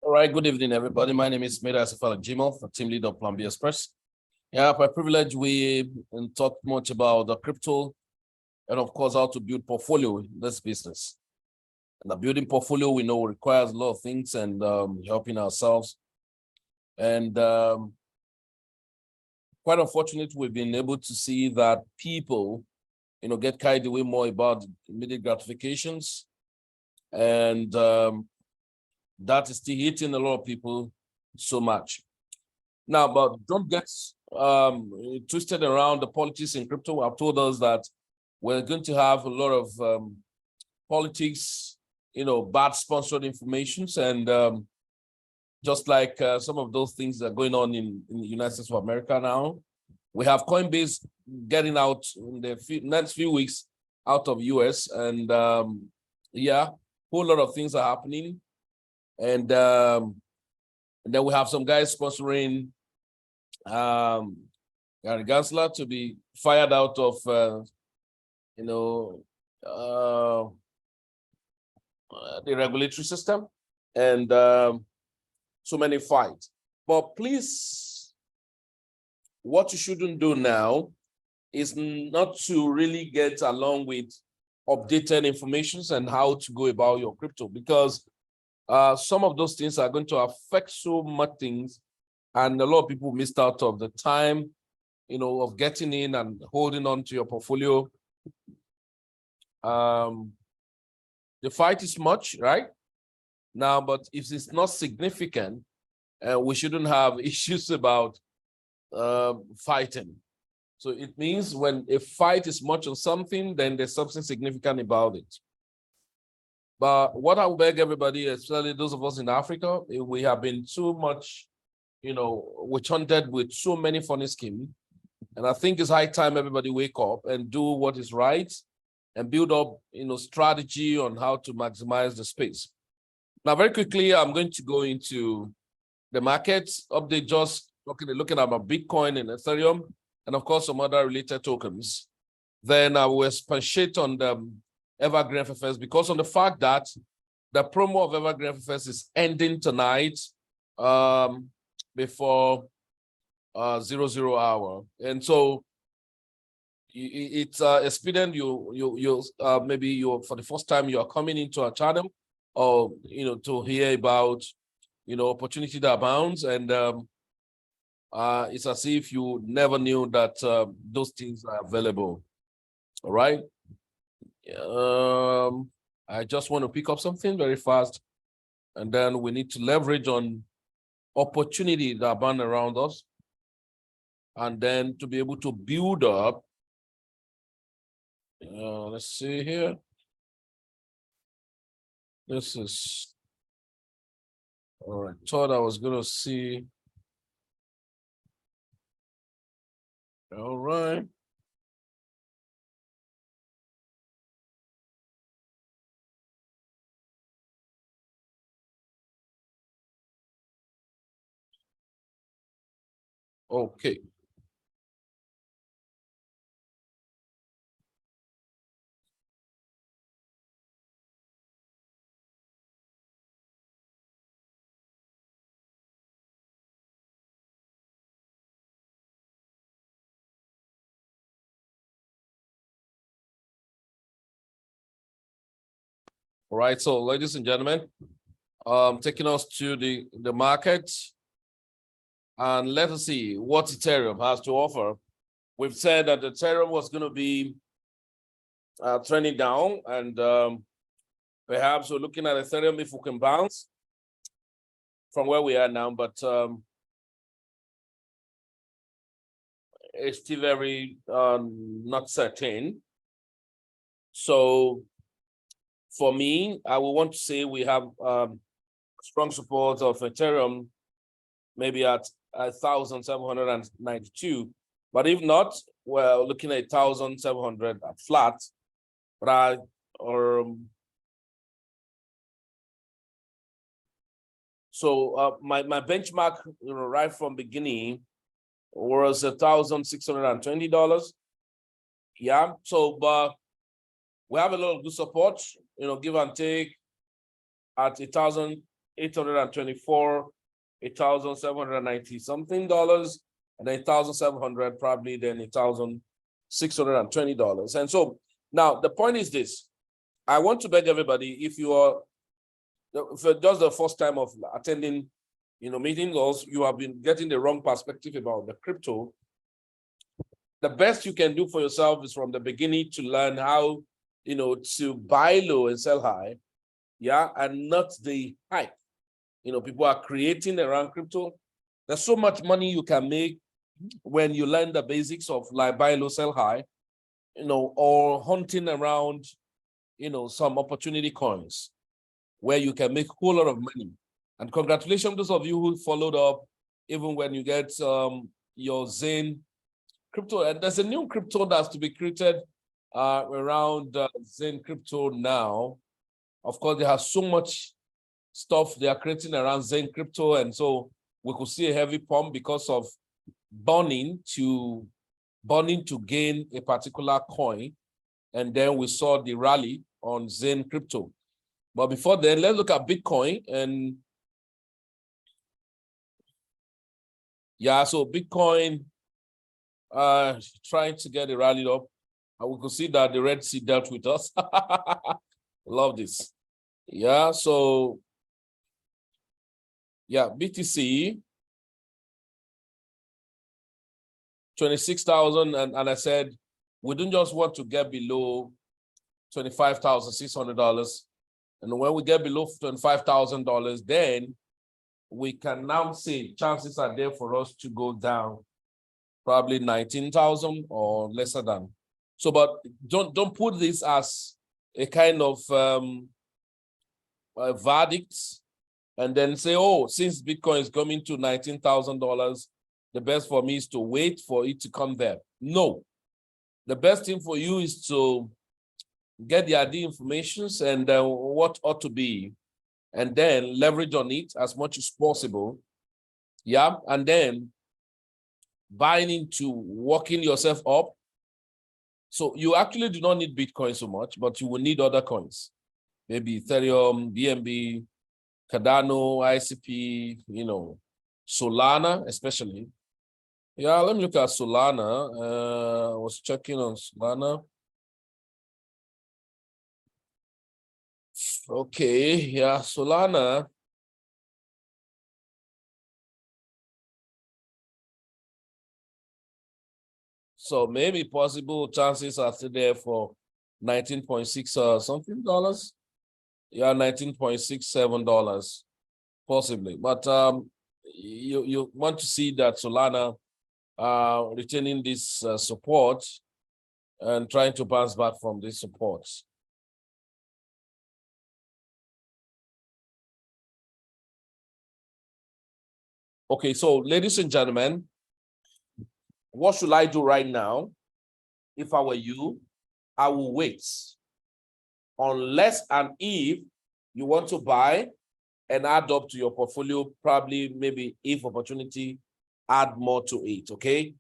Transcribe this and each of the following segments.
All right, good evening, everybody. My name is Meda Asifala Jimo, team leader of Plan B Express. Yeah, by privilege, we talk much about the crypto and, of course, how to build portfolio in this business. And the building portfolio, we know, requires a lot of things and helping ourselves. And quite unfortunate, we've been able to see that people, get carried away more about immediate gratifications. And that is still hitting a lot of people so much. Now, but don't get twisted around the politics in crypto. I've told us that we're going to have a lot of politics, bad sponsored informations. And just like some of those things that are going on in the United States of America now, we have Coinbase getting out in the next few weeks out of US. And yeah, whole lot of things are happening. And then we have some guys sponsoring Gary Gensler to be fired out of, the regulatory system, and so many fights. But please, what you shouldn't do now is not to really get along with updated information and how to go about your crypto, because some of those things are going to affect so much things, and a lot of people missed out of the time, of getting in and holding on to your portfolio. The fight is much, right? Now, but if it's not significant, we shouldn't have issues about fighting. So it means when a fight is much on something, then there's something significant about it. But what I would beg everybody, especially those of us in Africa, we have been too much, we're taunted with so many funny schemes. And I think it's high time everybody wake up and do what is right and build up, strategy on how to maximize the space. Now, very quickly, I'm going to go into the markets update, just looking at my Bitcoin and Ethereum, and of course, some other related tokens. Then I will expatiate on the Evergreen FFS, because on the fact that the promo of Evergreen FFS is ending tonight before 00 hour. And so it's expedient. Maybe you for the first time you are coming into our channel, or to hear about opportunity that abounds, and it's as if you never knew that those things are available. All right. I just want to pick up something very fast, and then we need to leverage on opportunity that abound around us, and then to be able to build up. Let's see here. This is all right. Thought I was going to see. All right. Okay. All right. So, ladies and gentlemen, taking us to the market, and let us see what Ethereum has to offer. We've said that Ethereum was going to be trending down, and perhaps we're looking at Ethereum if we can bounce from where we are now, but it's still very not certain. So for me, I would want to say we have strong support of Ethereum, maybe at 1,792. But if not, we're looking at 1,700 at flat. But my benchmark, right from beginning was $1,620. Yeah. So, but we have a lot of good support, give and take at 1,000. $824, $1,790 something dollars, and then 1,700 probably, then $1,620. And so now the point is this: I want to beg everybody, if you're just the first time of attending, meetings, or you have been getting the wrong perspective about the crypto, the best you can do for yourself is from the beginning to learn how, to buy low and sell high, yeah, and not the hype. People are creating around crypto. There's so much money you can make when you learn the basics of like buy low, sell high, or hunting around, some opportunity coins where you can make a whole lot of money. And congratulations, those of you who followed up, even when you get your Zen crypto. And there's a new crypto that's to be created around Zen crypto now. Of course, they have so much stuff they are creating around Zen crypto. And so we could see a heavy pump because of burning to gain a particular coin. And then we saw the rally on Zen crypto. But before then, let's look at Bitcoin. And yeah, so Bitcoin trying to get it rallied up. And we could see that the Red Sea dealt with us. Love this. Yeah, so yeah, BTC 26,000, and I said we don't just want to get below $25,600. And when we get below $25,000, then we can now say chances are there for us to go down probably 19,000 or lesser than. So, but don't put this as a kind of a verdict and then say, oh, since Bitcoin is coming to $19,000, the best for me is to wait for it to come there. No, the best thing for you is to get the ID informations and what ought to be, and then leverage on it as much as possible. Yeah, and then buying into working yourself up. So you actually do not need Bitcoin so much, but you will need other coins, maybe Ethereum, BNB, Cardano, ICP, Solana, especially. Yeah, let me look at Solana. I was checking on Solana. Okay, yeah, Solana. So maybe possible chances are still there for 19.6 something dollars. Yeah, $19.67 possibly. But you want to see that Solana retaining this support and trying to bounce back from this support. Okay, so ladies and gentlemen, what should I do right now? If I were you, I will wait. Unless and if you want to buy and add up to your portfolio, probably maybe if opportunity, add more to it, okay?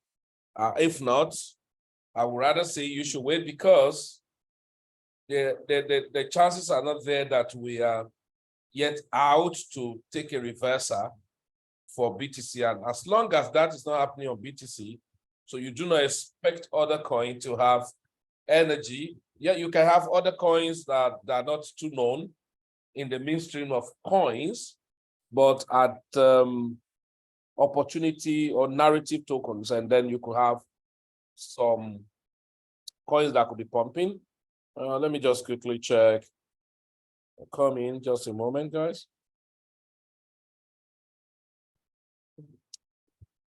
If not, I would rather say you should wait because the chances are not there that we are yet out to take a reversal for BTC. And as long as that is not happening on BTC, so you do not expect other coins to have energy. Yeah, you can have other coins that are not too known in the mainstream of coins, but at opportunity or narrative tokens, and then you could have some coins that could be pumping. Let me just quickly check. Come in just a moment, guys.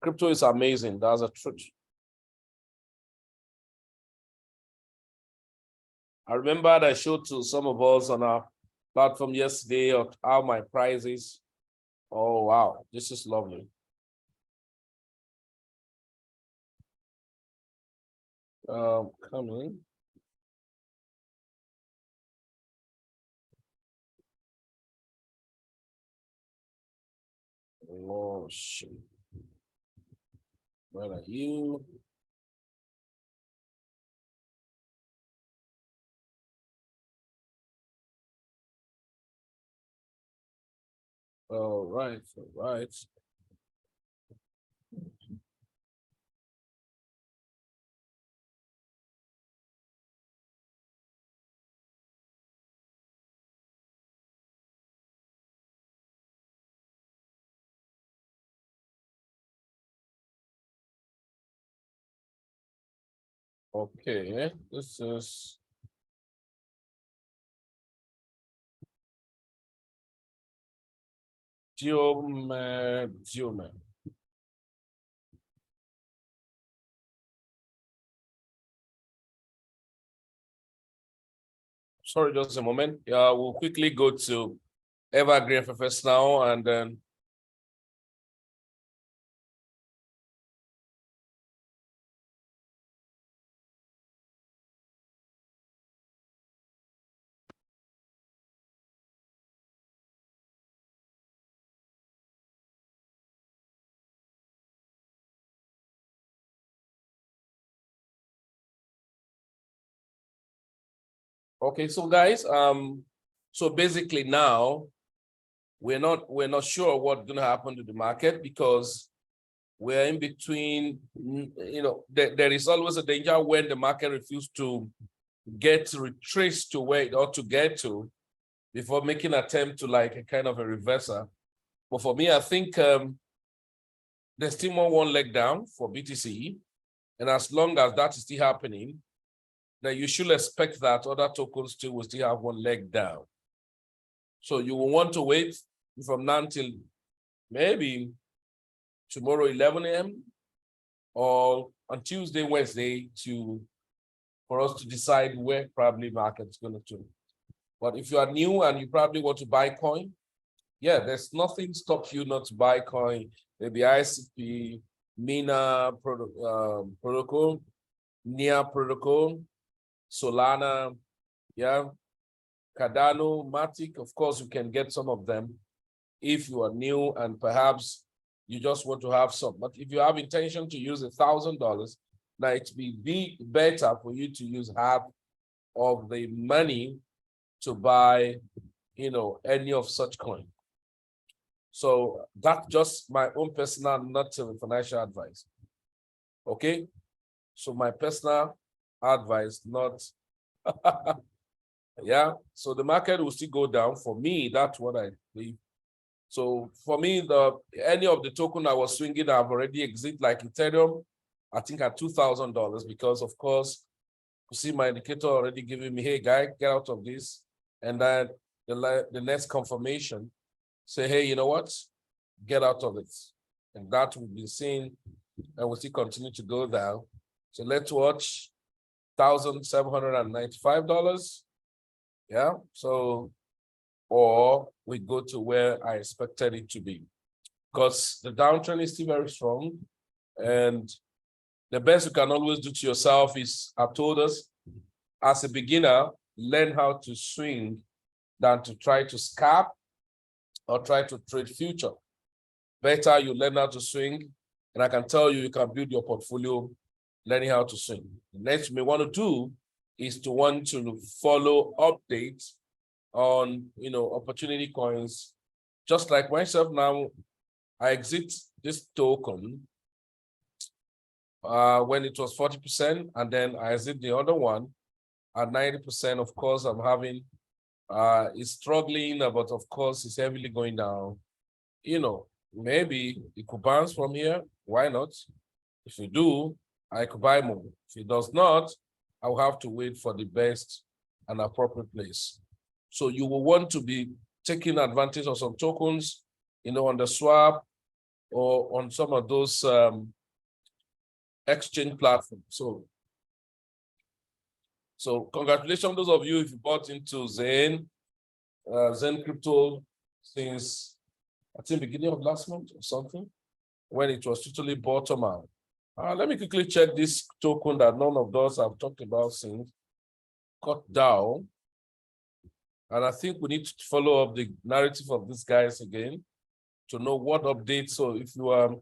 Crypto is amazing. That's a truth. I remember that I showed to some of us on our platform yesterday of how my price is. Oh, wow. This is lovely. Come in. Oh, shit. Where are you? All right, all right. Okay, this is Geomed. Sorry, just a moment. Yeah, we'll quickly go to Evergreen FFS now, and then okay. So guys, so basically now we're not sure what's going to happen to the market because we're in between. There is always a danger when the market refuses to retrace to where it ought to get to before making an attempt to like a kind of a reversal. But for me, I think there's still more one leg down for BTC. And as long as that is still happening, then you should expect that other tokens still will still have one leg down. So you will want to wait from now until maybe tomorrow 11 a.m. or on Tuesday, Wednesday for us to decide where probably market's going to turn. But if you are new and you probably want to buy coin, yeah, there's nothing stops you not to buy coin. Maybe ICP, Mina protocol, NIA protocol, Solana, yeah, Cardano, Matic. Of course, you can get some of them if you are new and perhaps you just want to have some. But if you have intention to use $1,000, now it will be better for you to use half of the money to buy, any of such coin. So that's just my own personal, not financial advice. Okay, so my personal advice, not yeah. So the market will still go down. For me, that's what I believe. So for me, any of the token I was swinging, I've already exited, like Ethereum, I think at $2,000, because of course, you see my indicator already giving me, hey guy, get out of this. And then the next confirmation say, hey, you know what? Get out of it. And that will be seen and will still continue to go down. So let's watch $1,795. Yeah. So, or we go to where I expected it to be, because the downtrend is still very strong. And the best you can always do to yourself is, I've told us, as a beginner, learn how to swing than to try to scalp or try to trade future. Better you learn how to swing, and I can tell you, you can build your portfolio learning how to swing. The next you may want to do is to want to follow updates on, opportunity coins. Just like myself now, I exit this token when it was 40%, and then I exit the other one at 90%. Of course, I'm having, it's struggling, but of course, it's heavily going down. Maybe it could bounce from here. Why not? If you do, I could buy more. If it does not, I'll have to wait for the best and appropriate place. So you will want to be taking advantage of some tokens, on the swap or on some of those exchange platforms. So congratulations, those of you if you bought into Zen Crypto since, I think, beginning of last month or something, when it was totally bottom out. Let me quickly check this token that none of those have talked about since, cut down. And I think we need to follow up the narrative of these guys again to know what updates. So if you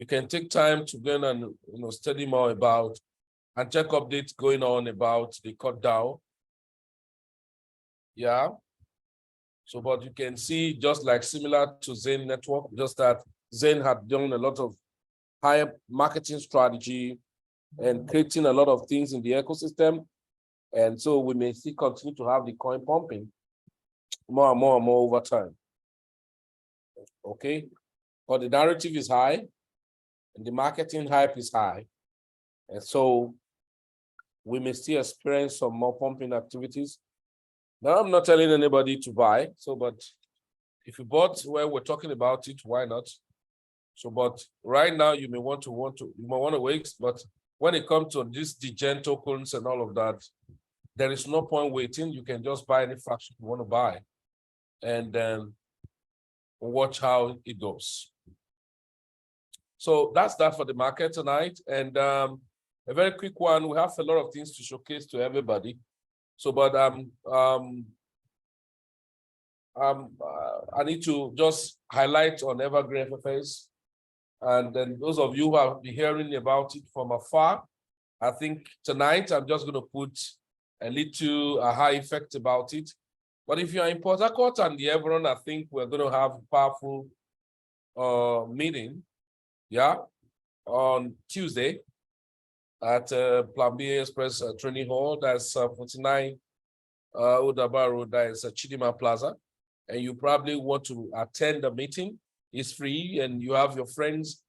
can take time to go and study more about and check updates going on about the cut down. Yeah. So, but you can see just like similar to Zen Network, just that Zen had done a lot of higher marketing strategy and creating a lot of things in the ecosystem. And so we may still continue to have the coin pumping more and more and more over time. Okay, but the narrative is high and the marketing hype is high. And so we may still experience some more pumping activities. Now, I'm not telling anybody to buy. So, but if you bought where we're talking about it, why not? So, but right now you may want to wait. But when it comes to these degen tokens and all of that, there is no point waiting. You can just buy any fraction you want to buy, and then watch how it goes. So that's that for the market tonight. And a very quick one. We have a lot of things to showcase to everybody. So, but I need to just highlight on Evergreen FFS. And then those of you who have been hearing about it from afar, I think tonight I'm just going to put a little high effect about it. But if you're in Port Harcourt and the Everon, I think we're going to have a powerful meeting, yeah, on Tuesday at Plan B Express Training Hall. That's 49 Udaba Road. That is Chidima Plaza. And you probably want to attend the meeting. It's free, and you have your friends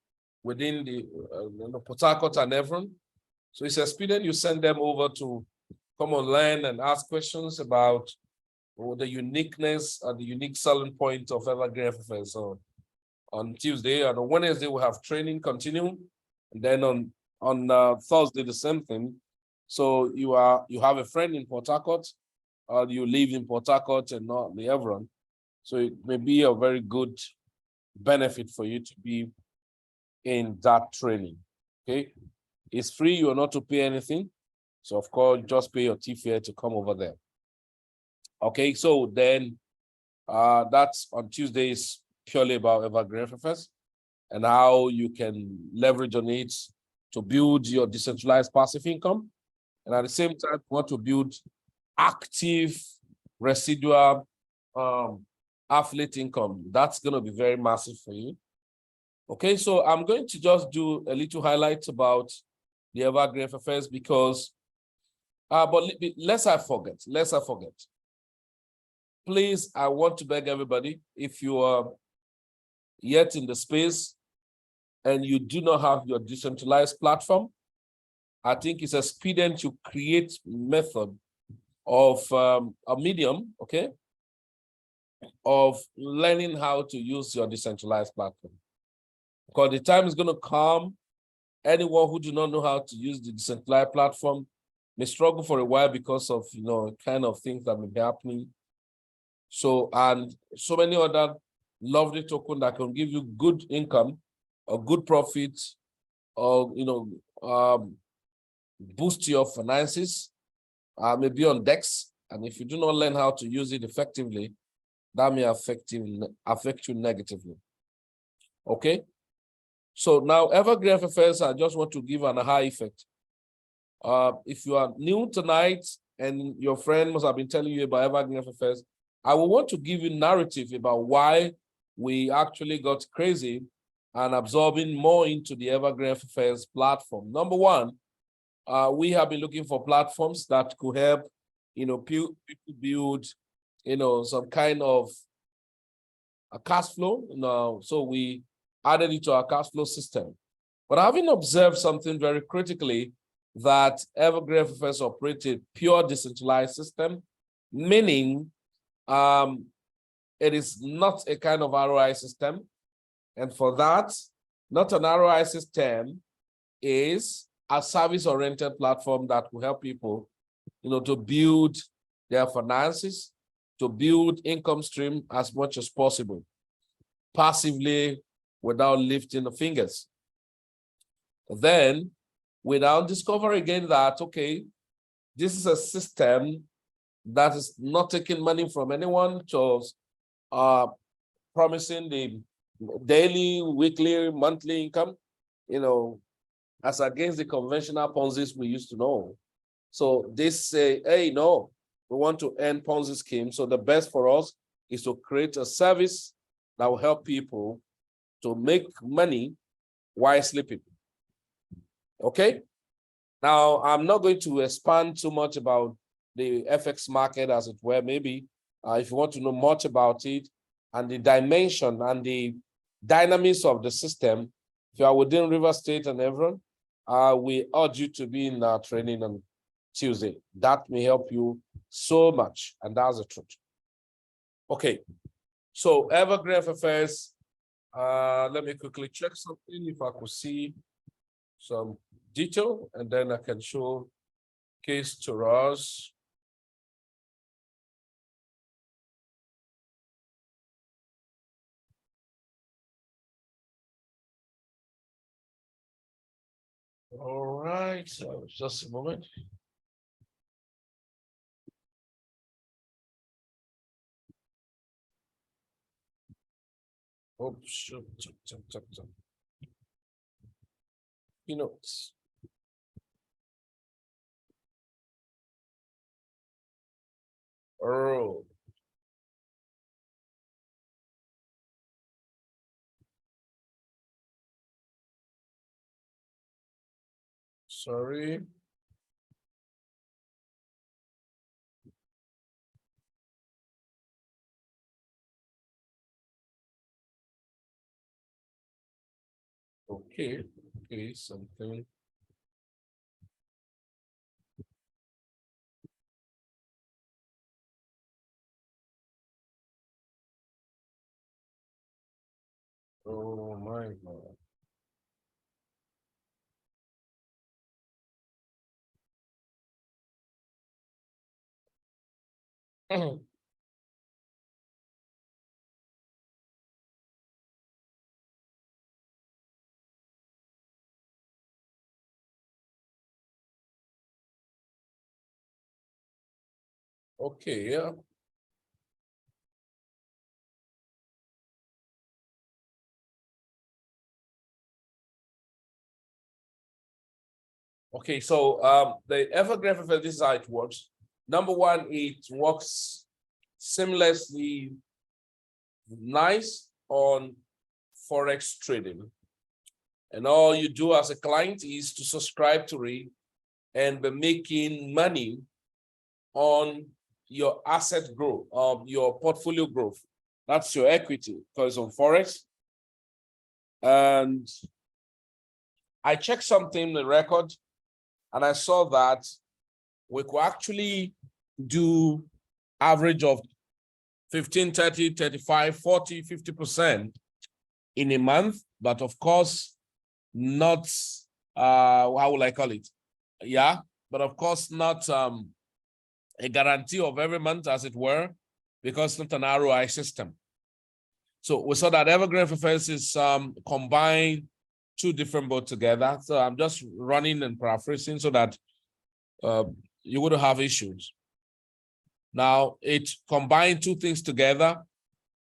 within the Port Harcourt and Everon. So it's expedient. You send them over to come online and ask questions about the uniqueness and the unique selling point of Evergreen FFS. So on Tuesday and on Wednesday, we'll have training continue. And then on Thursday, the same thing. So you have a friend in Port Harcourt, or you live in Port Harcourt and not the Everon. So it may be a very good benefit for you to be in that training. Okay, it's free. You are not to pay anything. So of course, just pay your fare to come over there. Okay, so then that's on Tuesdays purely about Evergreen FFS and how you can leverage on it to build your decentralized passive income. And at the same time, you want to build active residual affiliate income. That's going to be very massive for you. Okay, so I'm going to just do a little highlight about the Evergreen FFS because, but lest I forget. Please, I want to beg everybody, if you are yet in the space and you do not have your decentralized platform, I think it's expedient to create method of a medium, okay, of learning how to use your decentralized platform. Because the time is going to come, anyone who do not know how to use the decentralized platform may struggle for a while because of, kind of things that may be happening. So, and so many other lovely tokens that can give you good income or good profit or, boost your finances, maybe on DEX. And if you do not learn how to use it effectively, that may affect you negatively. Okay. So now Evergreen FFS, I just want to give an high effect. If you are new tonight and your friend must have been telling you about Evergreen FFS, I will want to give you narrative about why we actually got crazy and absorbing more into the Evergreen FFS platform. Number one, we have been looking for platforms that could help, people build, some kind of a cash flow. So we added it to our cash flow system. But having observed something very critically, that Evergreen FFS operated pure decentralized system, meaning it is not a kind of ROI system. And for that, not an ROI system is a service-oriented platform that will help people, to build their finances, to build income stream as much as possible, passively, without lifting the fingers. Then, without discover again that, okay, this is a system that is not taking money from anyone, just promising the daily, weekly, monthly income, as against the conventional Ponzi's we used to know. So they say, hey, no, we want to end Ponzi scheme. So the best for us is to create a service that will help people to make money while sleeping. Okay? Now, I'm not going to expand too much about the FX market, as it were. Maybe if you want to know much about it and the dimension and the dynamics of the system, if you are within River State and Evron, we urge you to be in our training on Tuesday. That may help you so much, and that's the truth. Okay, so Evergreen FFS, let me quickly check something if I could see some detail, and then I can show case to us. All right, so just a moment. Oh, shoot. You know, oh, sorry. Okay, okay, something. Oh my God. Okay, yeah. Okay, so the Evergreen FFL, this is how it works. Number one, it works seamlessly nice on Forex trading. And all you do as a client is to subscribe to it and be making money on your asset growth, your portfolio growth. That's your equity, because on Forex. And I checked something in the record, and I saw that we could actually do average of 15, 30, 35, 40, 50% in a month, but of course, not, how will I call it? Yeah, but of course, not a guarantee of every month, as it were, because it's not an ROI system. So we saw that Evergreen FFS is combined two different boats together. So I'm just running and paraphrasing so that you wouldn't have issues. Now, it combined two things together,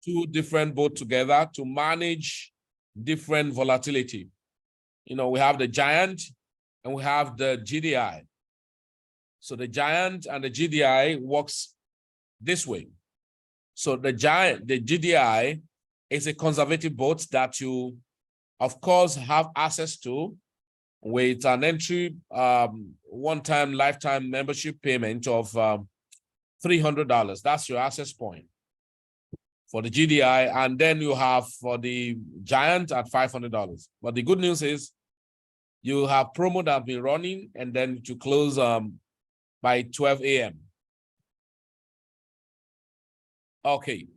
two different boats together to manage different volatility. You know, we have the giant and we have the GDI. So the giant and the GDI works this way. So the giant, the GDI is a conservative boat that you, of course, have access to with an entry one-time lifetime membership payment of $300. That's your access point for the GDI. And then you have for the giant at $500. But the good news is you have promo that have been running and then to close by 12 a.m. Okay.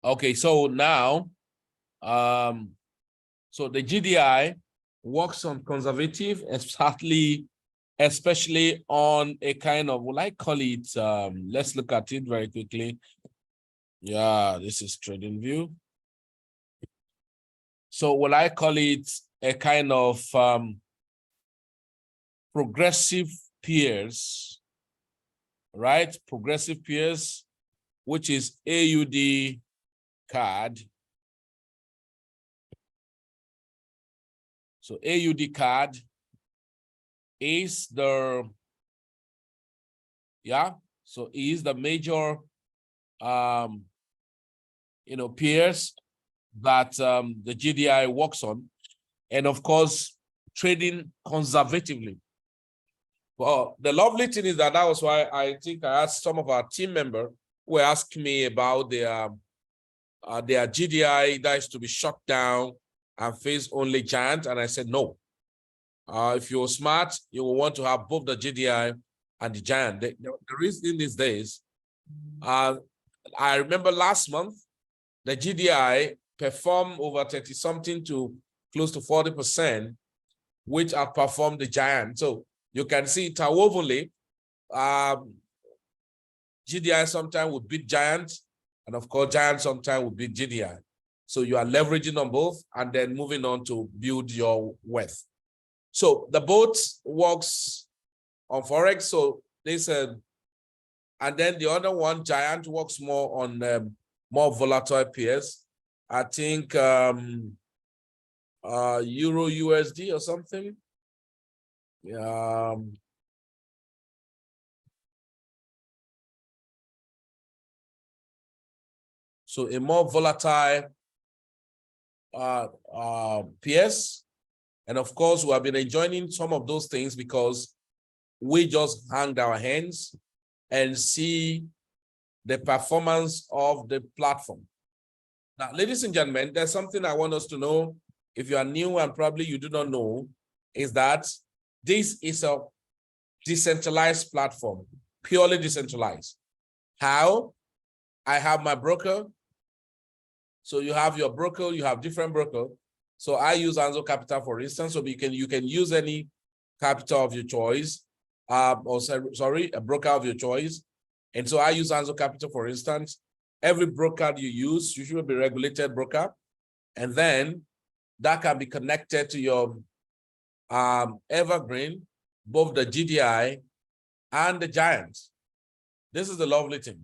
Okay, so now, so the GDI works on conservative, especially on a kind of, will I call it, let's look at it very quickly. Yeah, this is trading view. So will I call it a kind of progressive peers, right? Progressive peers, which is AUD card. So AUD card is the, so is the major, peers that the GDI works on. And of course, trading conservatively. Well, the lovely thing is that was why I think I asked some of our team members who were asking me about their GDI that is to be shut down and face only giant. And I said, no. If you're smart, you will want to have both the GDI and the giant. The reason these days, I remember last month, the GDI performed over 30 something to close to 40%, which outperformed the giant. So you can see interwovenly, GDI sometimes would beat giant, and of course, giant sometimes would beat GDI. So you are leveraging on both and then moving on to build your wealth. So the boat works on Forex. So they said, and then the other one, giant, works more on more volatile pairs. I think Euro USD or something. So a more volatile pairs. And of course, we have been enjoying some of those things because we just hang our hands and see the performance of the platform. Now, ladies and gentlemen, there's something I want us to know. If you are new and probably you do not know, is that this is a decentralized platform, purely decentralized. How? I have my broker. So you have your broker, you have different broker. So I use Anzo Capital, for instance. So you can use any capital of your choice, or sorry, a broker of your choice. And so I use Anzo Capital, for instance. Every broker you use, you should be a regulated broker. And then that can be connected to your Evergreen, both the GDI and the Giant. This is the lovely thing.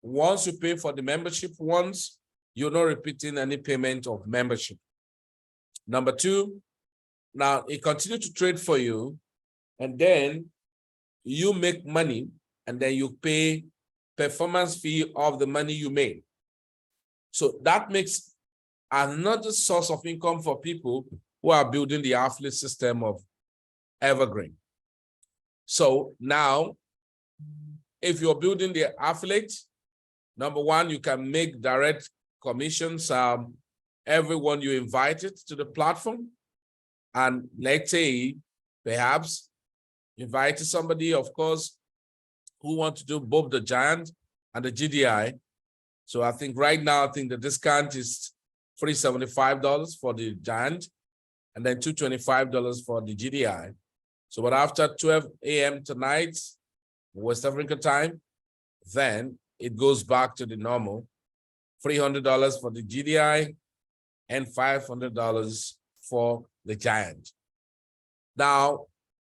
Once you pay for the membership once, you're not repeating any payment of membership. Number two, now it continues to trade for you, and then you make money, and then you pay performance fee of the money you made. So that makes another source of income for people who are building the affiliate system of Evergreen. So now, if you're building the affiliate, number one, you can make direct commissions. Everyone you invited to the platform, and let's say perhaps invited somebody, of course, who want to do both the Giant and the GDI. So I think right now, I think the discount is $375 for the Giant and then $225 for the GDI. So but after 12 a.m. tonight, West African time, then it goes back to the normal $300 for the GDI and $500 for the Giant. Now,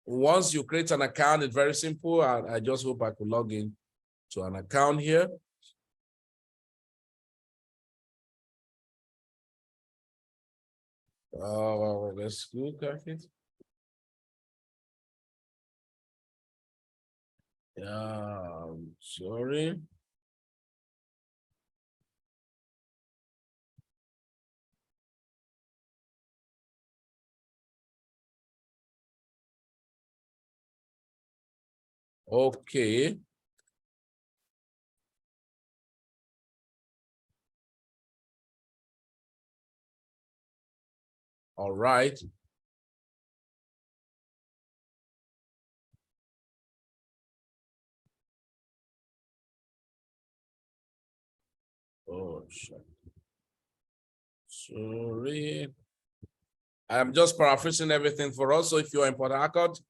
once you create an account, it's very simple. I just hope I could log in to an account here. Let's look at it. Sorry. Okay. All right. Oh, shit. Sorry. I'm just paraphrasing everything for us. So if you're in Port Harcourt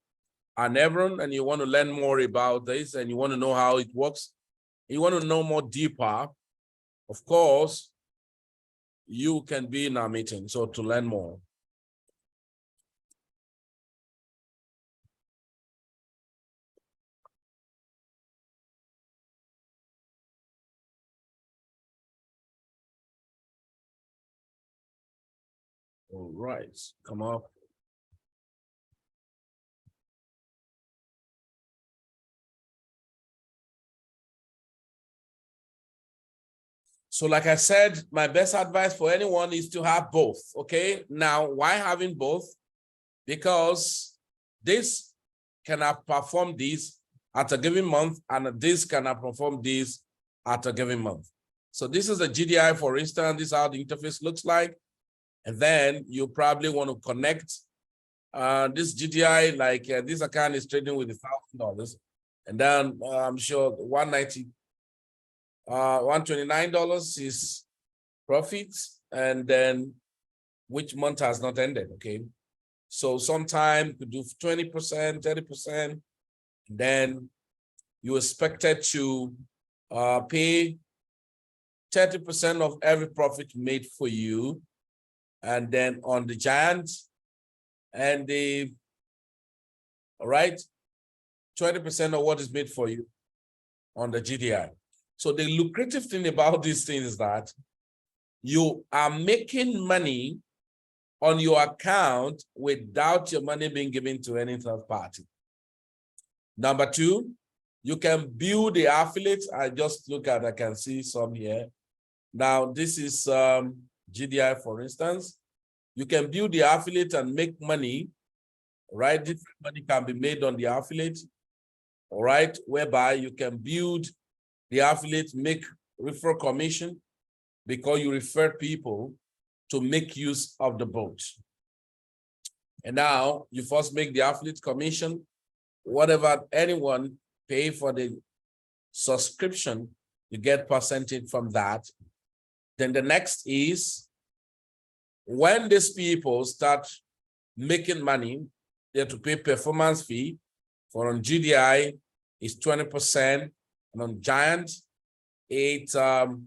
and Hebron and you want to learn more about this and you want to know how it works, you want to know more deeper, of course, you can be in our meeting. So to learn more. All right, come up. So like I said, my best advice for anyone is to have both, okay? Now, why having both? Because this can perform this at a given month, and this can perform this at a given month. So this is a GDI, for instance. This is how the interface looks like. And then you probably want to connect this GDI, like this account is trading with $1,000. And then I'm sure $129 is profits, and then which month has not ended, okay? So sometime could do 20%, 30%, then you expected to pay 30% of every profit made for you, and then on the giant and the, all right, 20% of what is made for you on the GDI. So the lucrative thing about this thing is that you are making money on your account without your money being given to any third party. Number two, you can build the affiliates. I just look at, I can see some here. Now, this is GDI, for instance. You can build the affiliate and make money, right? Different money can be made on the affiliate, all right? Whereby you can build the affiliate, make referral commission because you refer people to make use of the boat. And now you first make the affiliate commission, whatever anyone pay for the subscription, you get percentage from that. Then the next is when these people start making money, they have to pay performance fee. For on GDI is 20%, and on Giant, it's about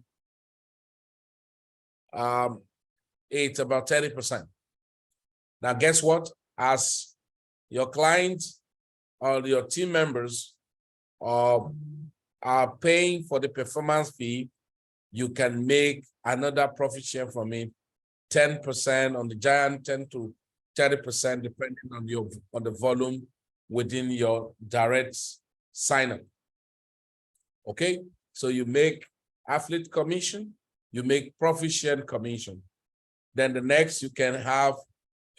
30%. Now, guess what? As your clients or your team members are paying for the performance fee, you can make another profit share from it, 10% on the Giant, 10 to 30%, depending on the volume within your direct sign-up. Okay, so you make affiliate commission, you make profit share commission. Then the next, you can have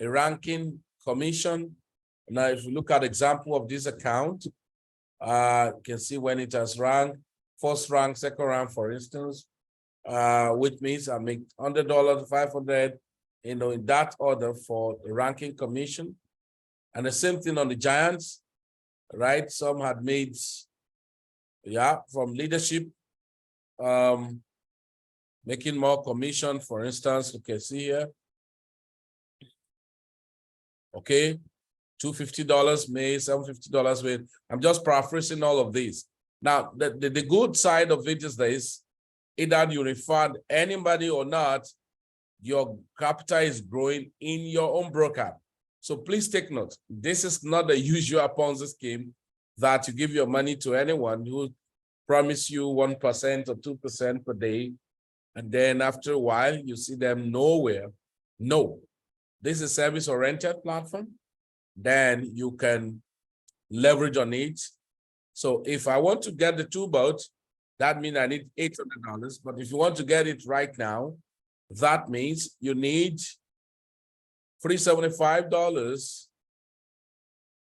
a ranking commission. Now, if you look at example of this account, you can see when it has ranked, first rank, second rank, for instance, which means I make $100, 500, in that order for the ranking commission. And the same thing on the Giants, right? Some had made, from leadership, making more commission, for instance, you can see here. Okay, $250 made, $750 made. I'm just paraphrasing all of these. Now, the good side of it is this, either you refund anybody or not, your capital is growing in your own broker. So please take note, this is not the usual Ponzi scheme that you give your money to anyone who promise you 1% or 2% per day, and then after a while, you see them nowhere. No, this is a service-oriented platform. Then you can leverage on it. So if I want to get the two boats, that means I need $800. But if you want to get it right now, that means you need $375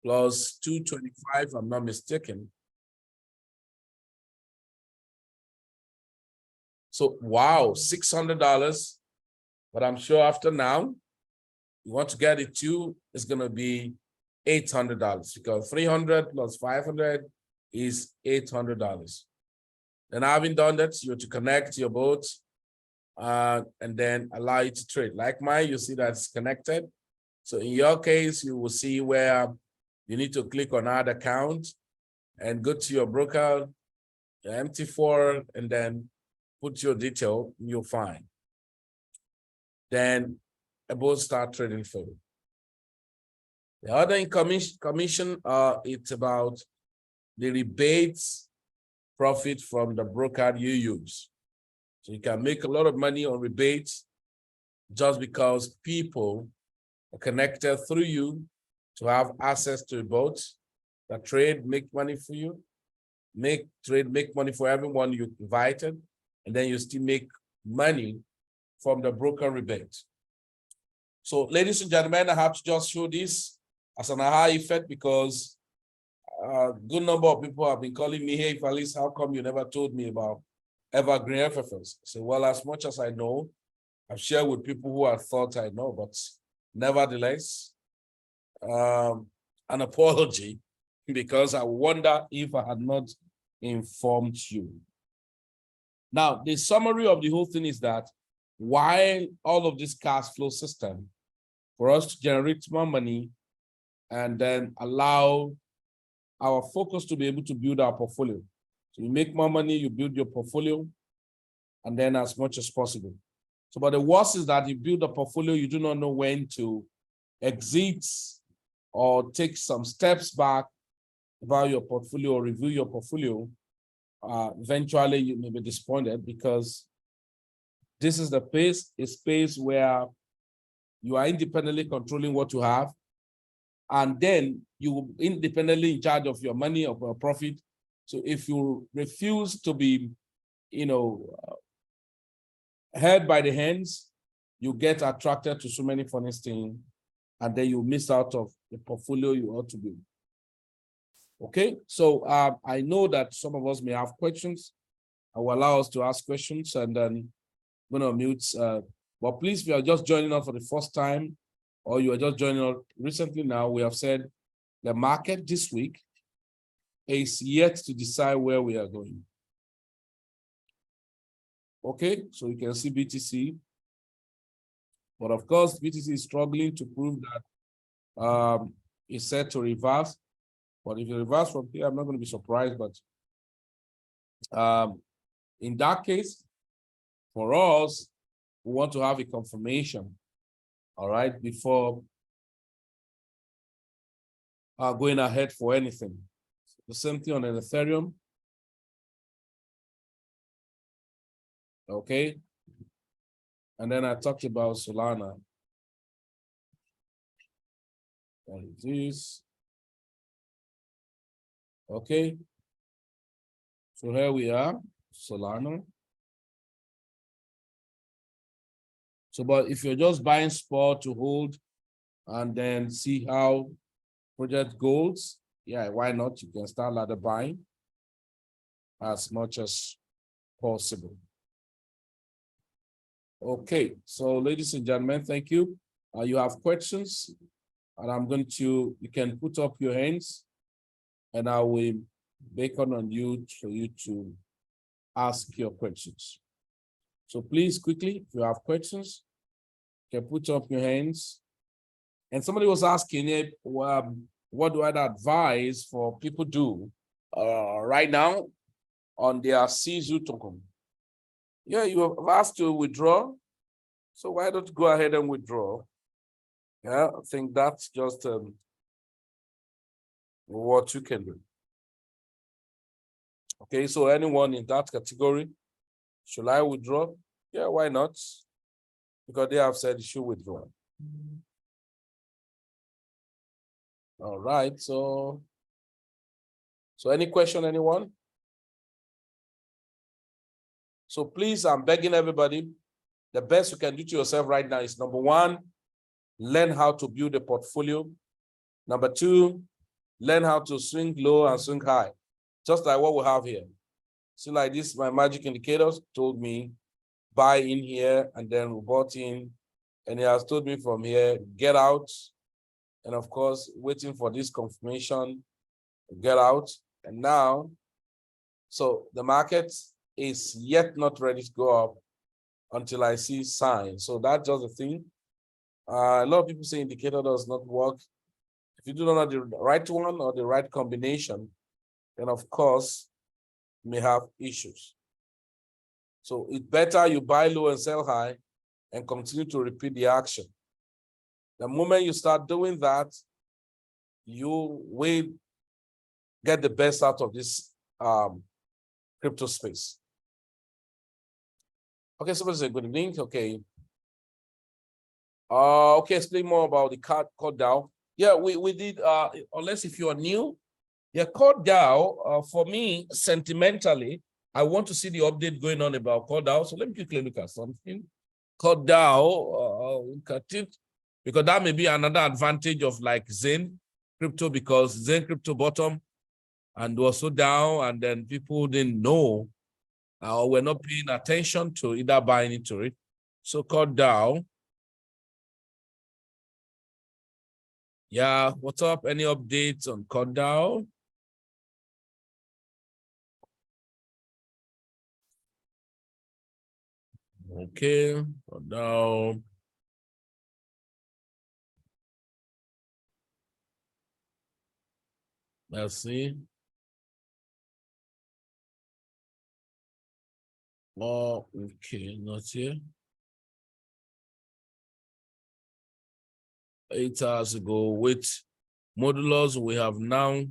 plus $225, if I'm not mistaken. So, wow, $600. But I'm sure after now, you want to get it too, it's going to be $800 because 300 plus 500 is $800. And having done that, you have to connect your boat and then allow it to trade. Like mine, you see that's connected. So in your case, you will see where you need to click on add account and go to your broker, your MT4, and then put your detail, you'll find. Then a boat start trading for you. The other commission, it's about the rebates profit from the broker you use. So you can make a lot of money on rebates just because people are connected through you to have access to boats that trade, make money for you, make money for everyone you invited, and then you still make money from the broker rebate. So, ladies and gentlemen, I have to just show this as an aha effect because a good number of people have been calling me, hey, Felice, how come you never told me about evergreen FFS? I say, well, as much as I know, I've shared with people who I thought I know, but nevertheless, an apology because I wonder if I had not informed you. Now, the summary of the whole thing is that while all of this cash flow system, for us to generate more money and then allow our focus to be able to build our portfolio. So you make more money, you build your portfolio, and then as much as possible. So, but the worst is that you build a portfolio, you do not know when to exit or take some steps back about your portfolio or review your portfolio. Eventually you may be disappointed because this is a space where you are independently controlling what you have, and then you independently in charge of your money, of your profit. So if you refuse to be, held by the hands, you get attracted to so many funny things, and then you miss out of the portfolio you ought to be. Okay, so I know that some of us may have questions. I will allow us to ask questions, and then I'm going to mute. But please, if you are just joining us for the first time, or you are just joining us recently now, we have said the market this week is yet to decide where we are going. Okay, so you can see BTC. But of course, BTC is struggling to prove that it's set to reverse. But if you reverse from here, I'm not going to be surprised. But in that case, for us, we want to have a confirmation, all right, before going ahead for anything. The same thing on an Ethereum. Okay. And then I talked about Solana. And this. Okay. So here we are, Solana. So, but if you're just buying spot to hold and then see how project goes, yeah, why not? You can start ladder buying as much as possible. Okay, so ladies and gentlemen, thank you. You have questions, and I'm going to, you can put up your hands, and I will beckon on you for you to ask your questions. So please, quickly, if you have questions, you can put up your hands. And somebody was asking, what do I advise for people do right now on their CZU token? Yeah, you have asked to withdraw. So why don't you go ahead and withdraw? Yeah, I think that's just what you can do. Okay, so anyone in that category, should I withdraw? Yeah, why not? Because they have said you should withdraw. All right, so any question, anyone? So please, I'm begging everybody, the best you can do to yourself right now is number one, learn how to build a portfolio. Number two, learn how to swing low and swing high, just like what we have here. See, like this, my magic indicators told me buy in here, and then we bought in, and it has told me from here, get out. And of course, waiting for this confirmation, get out. And now, so the market is yet not ready to go up until I see signs. So that's just the thing. A lot of people say indicator does not work. If you do not have the right one or the right combination, then of course, you may have issues. So it's better you buy low and sell high and continue to repeat the action. The moment you start doing that, you will get the best out of this crypto space. Okay, somebody say good evening. Okay. Okay, explain more about the card DAO. Yeah, we did, unless if you are new. Yeah, code DAO, for me, sentimentally, I want to see the update going on about CoreDAO. So let me quickly look at something. CoreDAO, look at it, because that may be another advantage of like Zen crypto, because Zen crypto bottom and was so down, and then people didn't know or were not paying attention to either buying into it. So CoreDAO. Yeah, what's up? Any updates on CoreDAO? Okay, CoreDAO. Let's see. Oh, okay, not here. 8 hours ago with modulars, we have now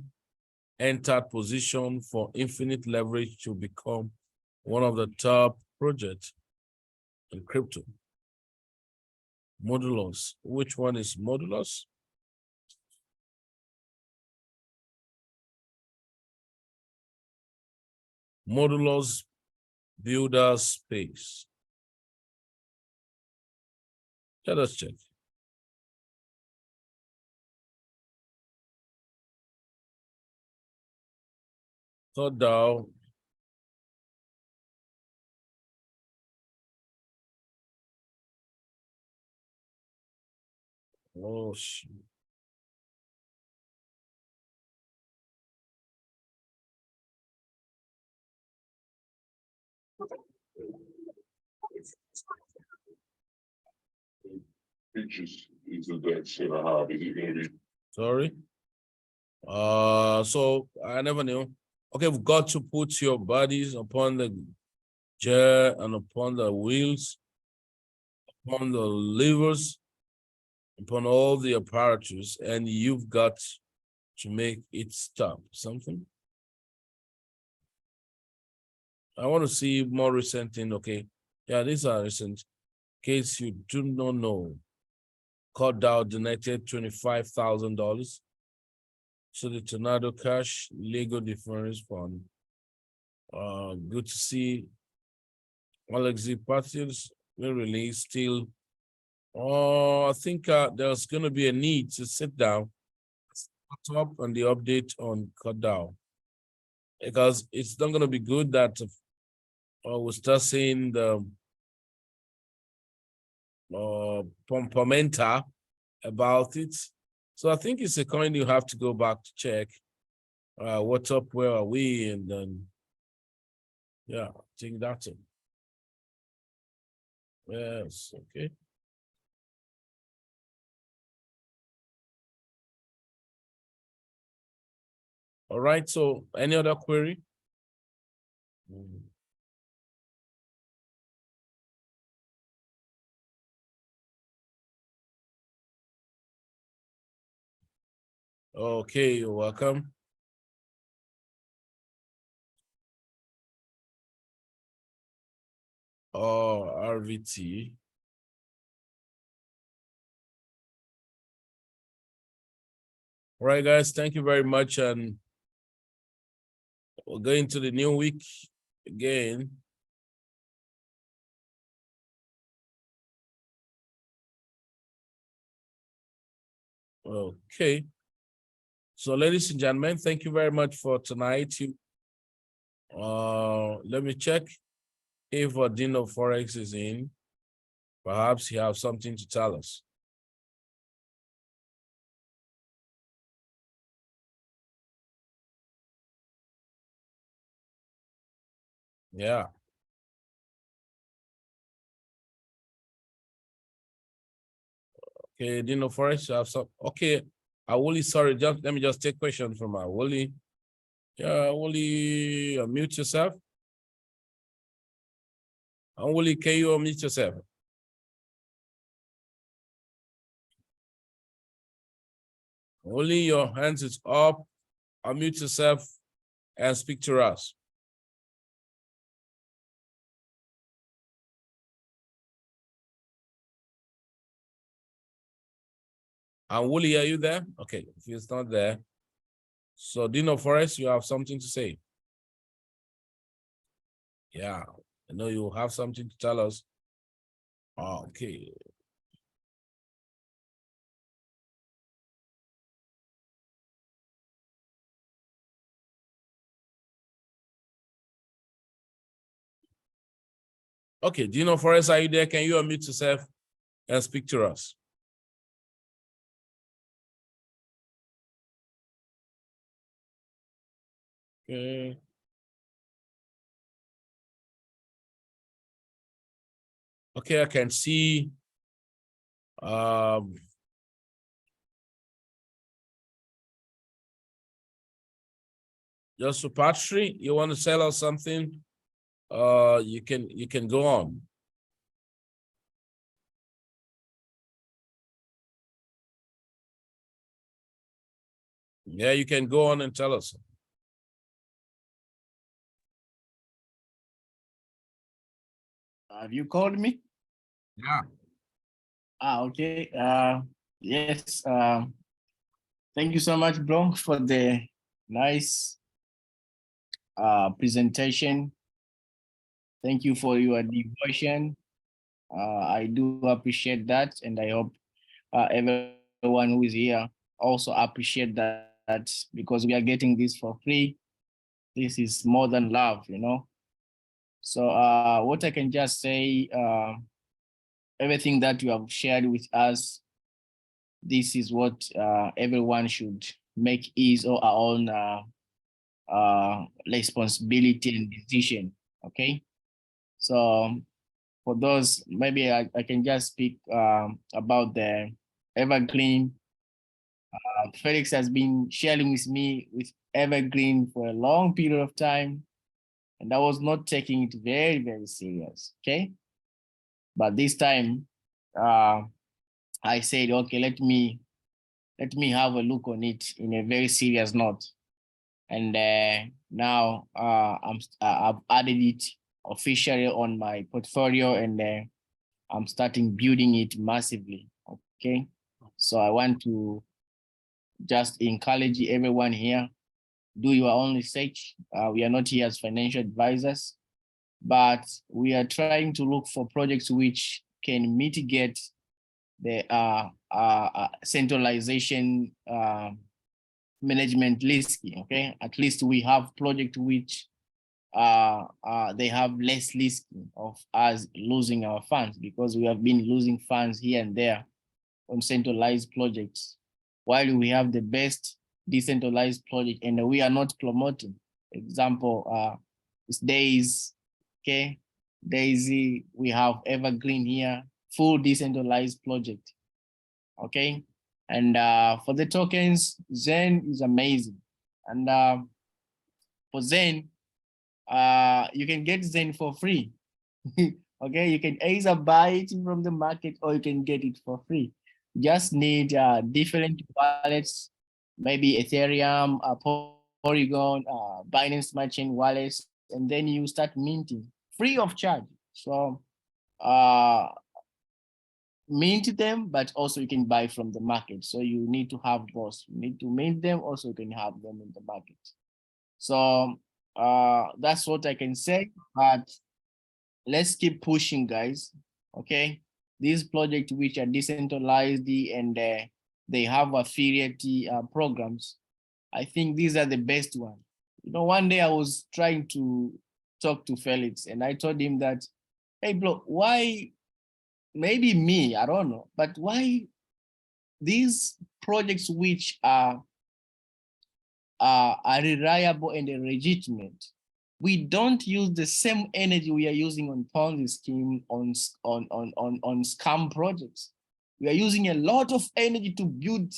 entered position for infinite leverage to become one of the top projects in crypto. Modulars. Which one is modulars? Modulars builder space. Let us check. CoreDAO. Oh, shit. Features is the next how is it gonna be? Sorry. So I never knew. Okay, we've got to put your bodies upon the chair and upon the wheels, upon the levers, upon all the apparatus, and you've got to make it stop. Something. I want to see more recent thing. Okay. Yeah, these are recent. In case you do not know, CoreDAO donated $25,000 to the Tornado Cash Legal Defense Fund. Good to see Alex parties will release still. I think there's going to be a need to sit down, top on the update on CoreDAO, because it's not going to be good that we start seeing the pompamenta about it. So I think it's a coin you have to go back to check. What's up? Where are we? And then, yeah, I think that's it. Yes, okay. All right, so any other query? Okay, you're welcome. Oh, RVT. All right, guys, thank you very much. And we're going to the new week again. Okay. So, ladies and gentlemen, thank you very much for tonight. Let me check if Dean of Forex is in. Perhaps he has something to tell us. Yeah. Okay, Dean of Forex, you have some. Okay, Awoli, sorry, just let me just take questions from Awoli. Yeah, Awoli, mute yourself. Awoli, can you unmute yourself? Only your hands is up. Unmute yourself and speak to us. And Wooly, are you there? Okay, if he's not there. So Dino Forest, you have something to say. Yeah, I know you have something to tell us. Okay. Okay, Dino Forrest, are you there? Can you unmute yourself and speak to us? Okay. Okay, I can see Joseph Patry, you want to tell us something? You can go on. Yeah, you can go on and tell us. Have you called me? Yeah. Okay. Yes. Thank you so much, bro, for the nice presentation. Thank you for your devotion. I do appreciate that, and I hope everyone who is here also appreciate that because we are getting this for free. This is more than love, you know. So what I can just say, everything that you have shared with us, this is what everyone should make his or our own responsibility and decision. Okay. So for those, maybe I can just speak about the evergreen. Felix has been sharing with me with evergreen for a long period of time, and I was not taking it very, very serious. Okay. But this time, I said, okay, let me have a look on it in a very serious note. And now I've added it officially on my portfolio, and I'm starting building it massively. Okay, so I want to just encourage everyone here, do your own research. We are not here as financial advisors, but we are trying to look for projects which can mitigate the centralization management risk. Okay, at least we have project which they have less risk of us losing our funds, because we have been losing funds here and there on centralized projects, while we have the best decentralized project and we are not promoting. Example, it's Days, okay? Daisy, we have Evergreen here, full decentralized project, okay? And for the tokens, Zen is amazing. And for Zen, you can get Zen for free. Okay, you can either buy it from the market or you can get it for free. You just need different wallets, maybe Ethereum, Polygon, Binance Smart Chain wallets, and then you start minting free of charge. So uh, mint them, but also you can buy from the market. So you need to have both. You need to mint them, also you can have them in the market. So that's what I can say. But let's keep pushing, guys. Okay, these projects which are decentralized and they have affiliate programs, I think these are the best ones. You know, one day I was trying to talk to Felix and I told him that, hey bro, why, maybe me, I don't know, but why these projects which are reliable and legitimate, we don't use the same energy we are using on Ponzi scheme, on scam projects. We are using a lot of energy to build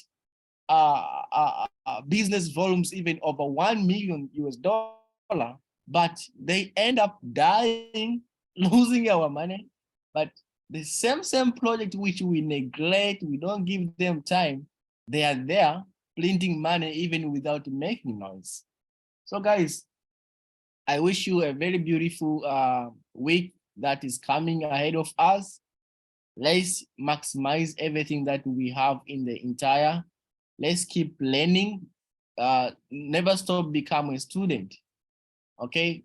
business volumes even over 1 million US dollar, but they end up dying, losing our money. But the same project which we neglect, we don't give them time, they are there printing money even without making noise. So guys, I wish you a very beautiful week that is coming ahead of us. Let's maximize everything that we have in the entire. Let's keep learning. Never stop becoming a student. Okay.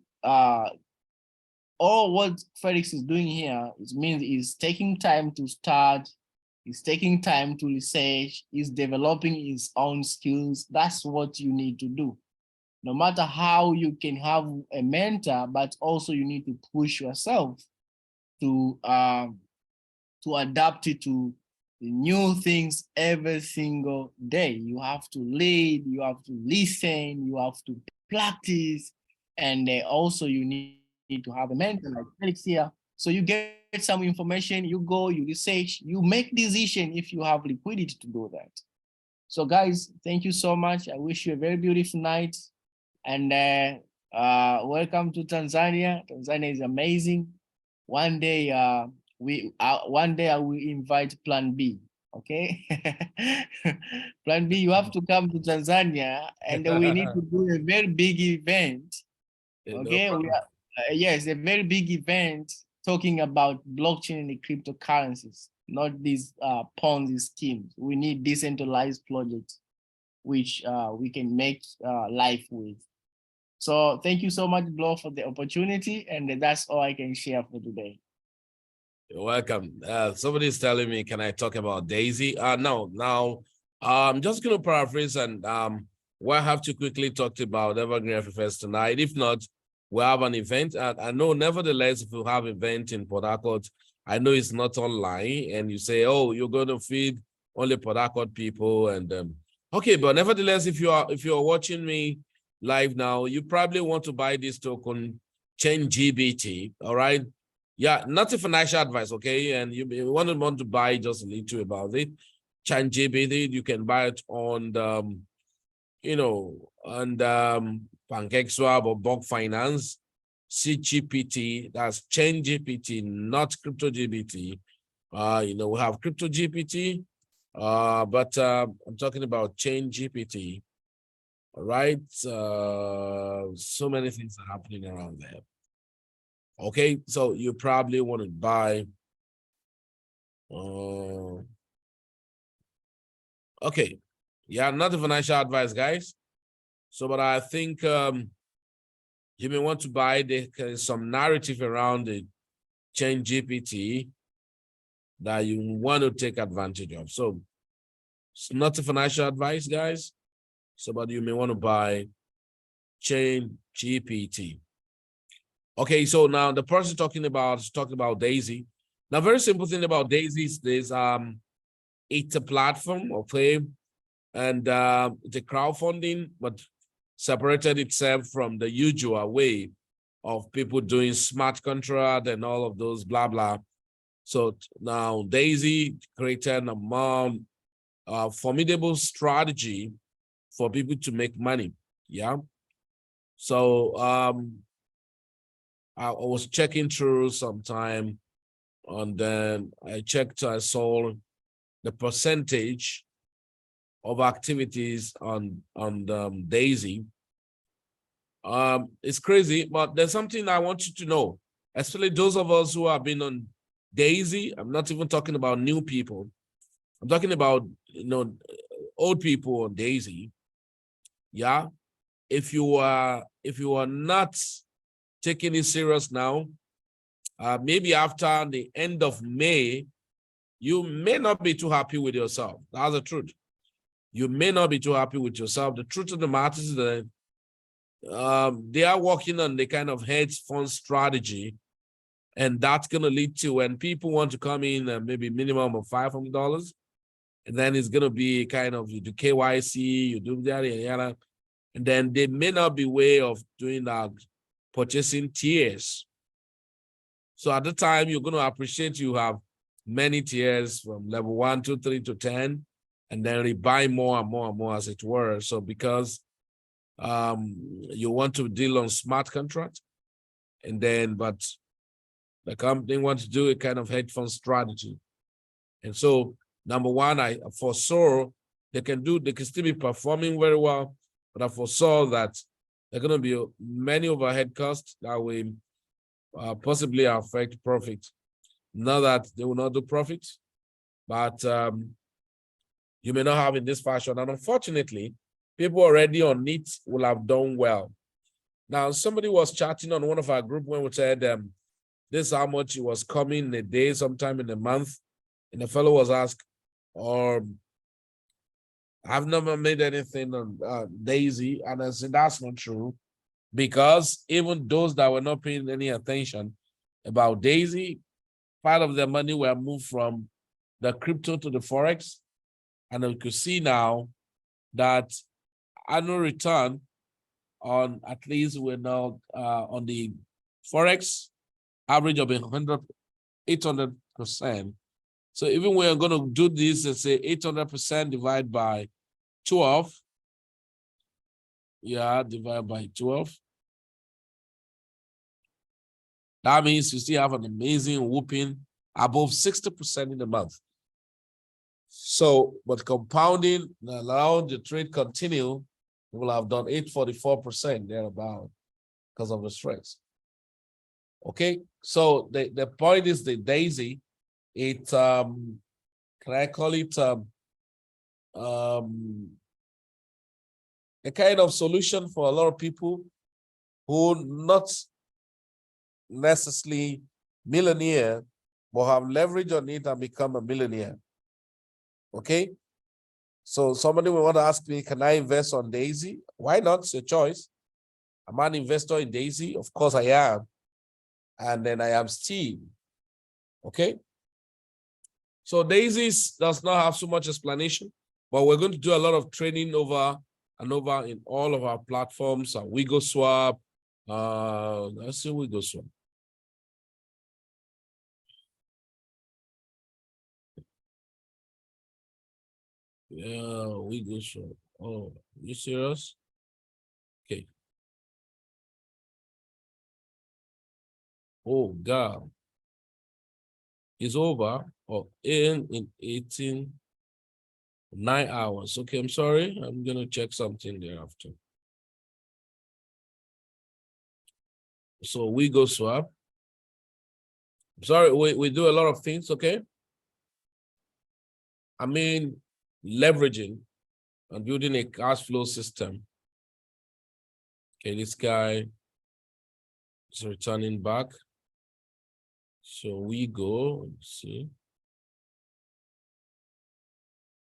all what Felix is doing here, it means he's taking time to start, he's taking time to research, he's developing his own skills. That's what you need to do. No matter how you can have a mentor, but also you need to push yourself to adapt it to the new things every single day. You have to lead, you have to listen, you have to practice, and also you need to have a mentor like Felix here. So you get some information, you go, you research, you make decision if you have liquidity to do that. So guys, thank you so much. I wish you a very beautiful night, and welcome to Tanzania. Tanzania is amazing. One day, one day I will invite Plan B. Okay, Plan B, you have to come to Tanzania, and we need to do a very big event. Okay, yes, a very big event talking about blockchain and the cryptocurrencies, not these Ponzi schemes. We need decentralized projects which we can make life with. So thank you so much, Blo, for the opportunity, and that's all I can share for today. You're welcome. Somebody's telling me, can I talk about Daisy? No, now I'm just going to paraphrase, and we'll have to quickly talk about Evergreen FFS tonight. If not, we'll have an event. I know, nevertheless, if you have an event in Port Harcourt, I know it's not online, and you say, oh, you're going to feed only Port Harcourt people, and okay, but nevertheless, if you're watching me live now, you probably want to buy this token, ChainGPT, all right? Yeah, not a financial advice, okay? And you want to buy just a little about it. ChainGPT, you can buy it on the, on PancakeSwap or Bug Finance. CGPT, that's ChainGPT, not CryptoGPT. We have CryptoGPT, but I'm talking about ChainGPT. All right, so many things are happening around there. Okay, so you probably want to buy. Okay, yeah, not a financial advice, guys. So, but I think you may want to buy some narrative around the ChainGPT that you want to take advantage of. So, it's not a financial advice, guys. So, but you may want to buy ChainGPT. Okay, so now the person talking about Daisy. Now, very simple thing about Daisy is this: it's a platform, okay, and the crowdfunding, but separated itself from the usual way of people doing smart contract and all of those blah blah. So now Daisy created a more formidable strategy for people to make money. Yeah. So I was checking through sometime, and then I saw the percentage of activities on Daisy. It's crazy, but there's something I want you to know, especially those of us who have been on Daisy. I'm not even talking about new people. I'm talking about old people on Daisy. Yeah, if you are not taking it serious now, maybe after the end of May, you may not be too happy with yourself. That's the truth. You may not be too happy with yourself. The truth of the matter is that they are working on the kind of hedge fund strategy, and that's going to lead to when people want to come in maybe minimum of $500, and then it's going to be kind of you do KYC, you do that, and then there may not be way of doing that, purchasing tiers. So at the time, you're going to appreciate you have many tiers from level 1, 2, 3 to 10, and then you buy more and more and more, as it were. So because you want to deal on smart contract, and then but the company wants to do a kind of hedge fund strategy. And so number one, I foresaw they can still be performing very well, but I foresaw that there are going to be many overhead costs that will possibly affect profit. Not that they will not do profit, but you may not have in this fashion. And unfortunately, people already on it will have done well. Now, somebody was chatting on one of our group when we said this is how much it was coming in a day, sometime in a month. And the fellow was asked, I've never made anything on Daisy. And I said, that's not true. Because even those that were not paying any attention about Daisy, part of their money were moved from the crypto to the Forex. And we could see now that annual return on, at least we're now on the Forex average of 800%. So even we're going to do this, let's say 800% divided by 12. Yeah, divided by 12. That means you still have an amazing whooping above 60% in a month. So, but compounding, allowing the trade continue, we will have done 844% thereabout because of the stress. Okay, so the point is the Daisy, it can I call it a kind of solution for a lot of people who not necessarily millionaire, but have leverage on it and become a millionaire. Okay, so somebody will want to ask me, can I invest on Daisy? Why not? It's a choice. I'm an investor in Daisy. Of course I am. And then I am Steve. Okay. So Daisy does not have so much explanation, but we're going to do a lot of training over and over in all of our platforms. We go swap. Let's see, we go swap. Yeah, we go swap. Oh, you serious? Okay. Oh God. It's over or in 9 hours. Okay, I'm sorry. I'm gonna check something thereafter. So we go swap. Sorry, we do a lot of things, okay? I mean, leveraging and building a cash flow system. Okay, this guy is returning back. So we go, let's see.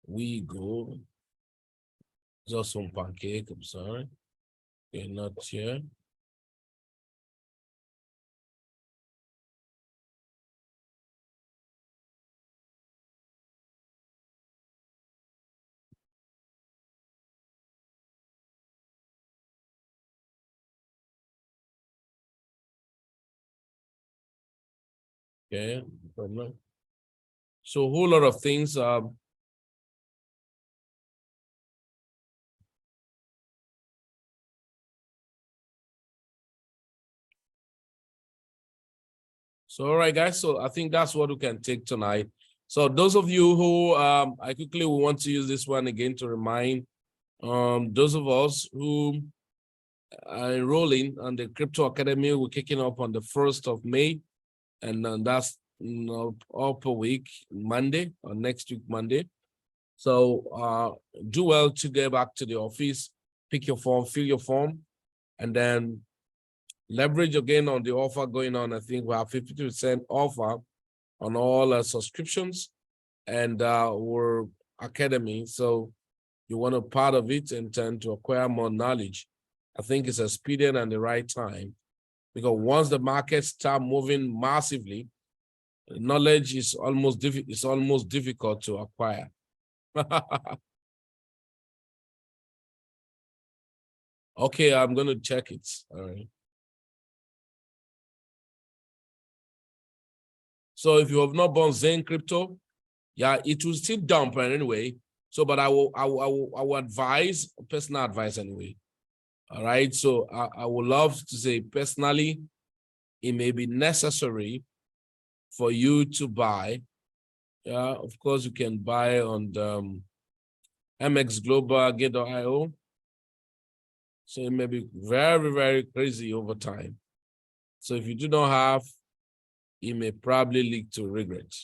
We go. Just some pancake, I'm sorry. Okay, not here. Okay, problem. So a whole lot of things. So all right, guys. So I think that's what we can take tonight. So those of you who I quickly will want to use this one again to remind those of us who are enrolling on the Crypto Academy, we're kicking up on the 1st of May, and that's all per week, Monday or next week, Monday. So do well to get back to the office, pick your form, fill your form, and then leverage again on the offer going on. I think we have 50% offer on all subscriptions and our academy. So you want a part of it and tend to acquire more knowledge. I think it's expedient and the right time, because once the markets start moving massively, knowledge is almost difficult to acquire. Okay, I'm going to check it. All right. So if you have not bought Zen crypto, yeah, it will still dump anyway. So, but I will advise, personal advice anyway. All right. So I would love to say personally, it may be necessary for you to buy. Yeah, of course you can buy on the MX Global Get.io. So it may be very, very crazy over time. So if you do not have, it may probably lead to regret.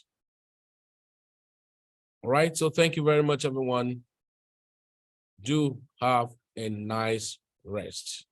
All right, so thank you very much, everyone. Do have a nice rest.